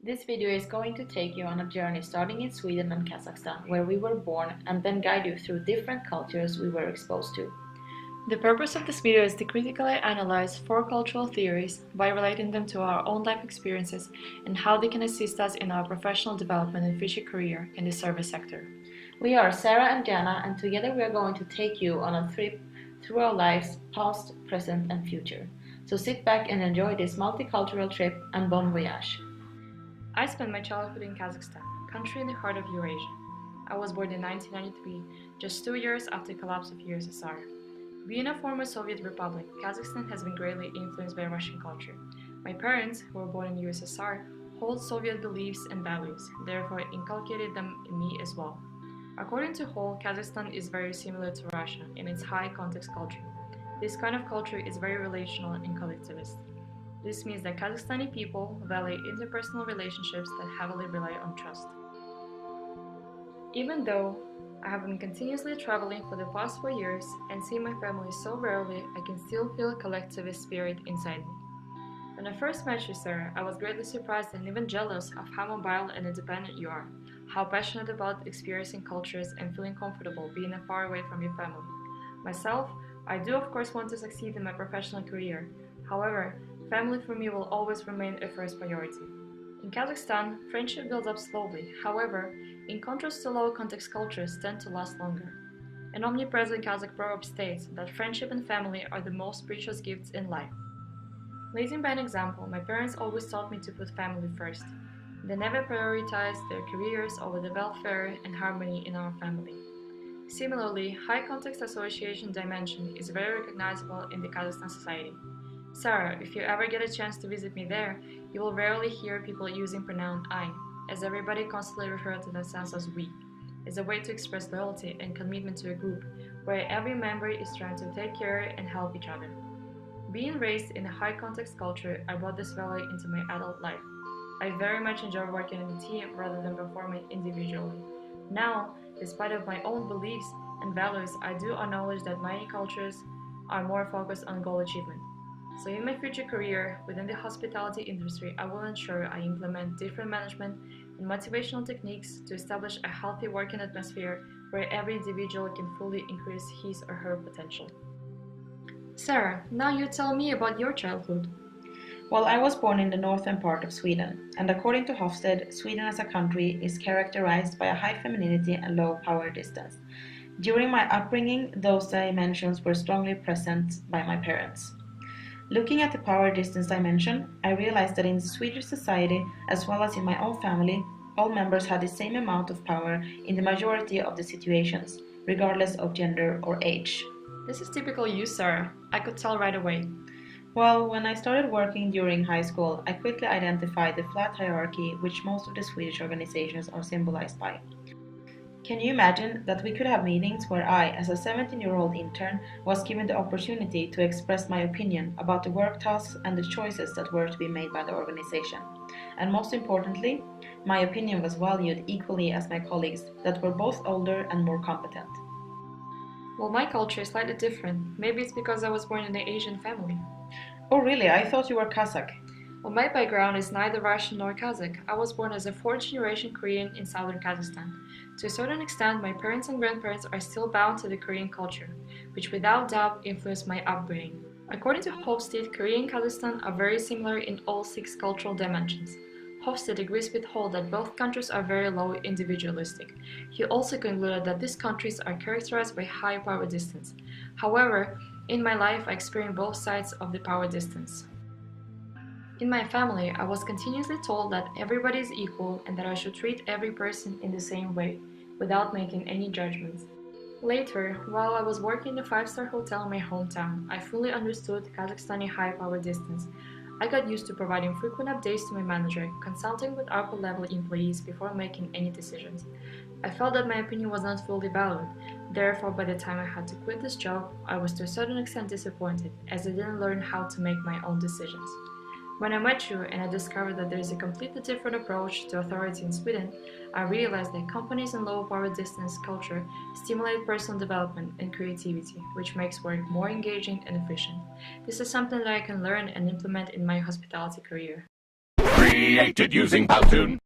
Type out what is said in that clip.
This video is going to take you on a journey starting in Sweden and Kazakhstan, where we were born, and then guide you through different cultures we were exposed to. The purpose of this video is to critically analyze four cultural theories by relating them to our own life experiences and how they can assist us in our professional development and future career in the service sector. We are Sarah and Jana, and together we are going to take you on a trip through our lives, past, present and future. So sit back and enjoy this multicultural trip, and bon voyage! I spent my childhood in Kazakhstan, country in the heart of Eurasia. I was born in 1993, just 2 years after the collapse of USSR. Being a former Soviet republic, Kazakhstan has been greatly influenced by Russian culture. My parents, who were born in USSR, hold Soviet beliefs and values, therefore inculcated them in me as well. According to Hall, Kazakhstan is very similar to Russia in its high context culture. This kind of culture is very relational and collectivist. This means that Kazakhstani people value interpersonal relationships that heavily rely on trust. Even though I have been continuously traveling for the past 4 years and see my family so rarely, I can still feel a collectivist spirit inside me. When I first met you, Sarah, I was greatly surprised and even jealous of how mobile and independent you are, how passionate about experiencing cultures and feeling comfortable being far away from your family. Myself, I do of course want to succeed in my professional career. However, family for me will always remain a first priority. In Kazakhstan, friendship builds up slowly. However, in contrast to low context cultures tend to last longer. An omnipresent Kazakh proverb states that friendship and family are the most precious gifts in life. Leading by an example, my parents always taught me to put family first. They never prioritized their careers over the welfare and harmony in our family. Similarly, high context association dimension is very recognizable in the Kazakhstan society. Sarah, if you ever get a chance to visit me there, you will rarely hear people using pronoun I, as everybody constantly refers to themselves as we, as a way to express loyalty and commitment to a group, where every member is trying to take care and help each other. Being raised in a high-context culture, I brought this value into my adult life. I very much enjoy working in a team rather than performing individually. Now, despite of my own beliefs and values, I do acknowledge that many cultures are more focused on goal achievement. So in my future career within the hospitality industry, I will ensure I implement different management and motivational techniques to establish a healthy working atmosphere where every individual can fully increase his or her potential. Sarah, now you tell me about your childhood. Well, I was born in the northern part of Sweden, and according to Hofstede, Sweden as a country is characterized by a high femininity and low power distance. During my upbringing, those dimensions were strongly present by my parents. Looking at the power distance dimension, I realized that in Swedish society, as well as in my own family, all members had the same amount of power in the majority of the situations, regardless of gender or age. This is typical you, Sarah. I could tell right away. Well, when I started working during high school, I quickly identified the flat hierarchy which most of the Swedish organizations are symbolized by. Can you imagine that we could have meetings where I, as a 17-year-old intern, was given the opportunity to express my opinion about the work tasks and the choices that were to be made by the organization? And most importantly, my opinion was valued equally as my colleagues that were both older and more competent. Well, my culture is slightly different. Maybe it's because I was born in an Asian family. Oh really? I thought you were Kazakh. Well, my background is neither Russian nor Kazakh. I was born as a fourth-generation Korean in southern Kazakhstan. To a certain extent, my parents and grandparents are still bound to the Korean culture, which without doubt influenced my upbringing. According to Hofstede, Korea and Kazakhstan are very similar in all 6 cultural dimensions. Hofstede agrees with Hall that both countries are very low individualistic. He also concluded that these countries are characterized by high power distance. However, in my life I experienced both sides of the power distance. In my family, I was continuously told that everybody is equal and that I should treat every person in the same way, without making any judgments. Later, while I was working in a 5-star hotel in my hometown, I fully understood Kazakhstani high power distance. I got used to providing frequent updates to my manager, consulting with upper-level employees before making any decisions. I felt that my opinion was not fully valued. Therefore, by the time I had to quit this job, I was to a certain extent disappointed, as I didn't learn how to make my own decisions. When I met you and I discovered that there is a completely different approach to authority in Sweden, I realized that companies in low power distance culture stimulate personal development and creativity, which makes work more engaging and efficient. This is something that I can learn and implement in my hospitality career. Created using Powtoon.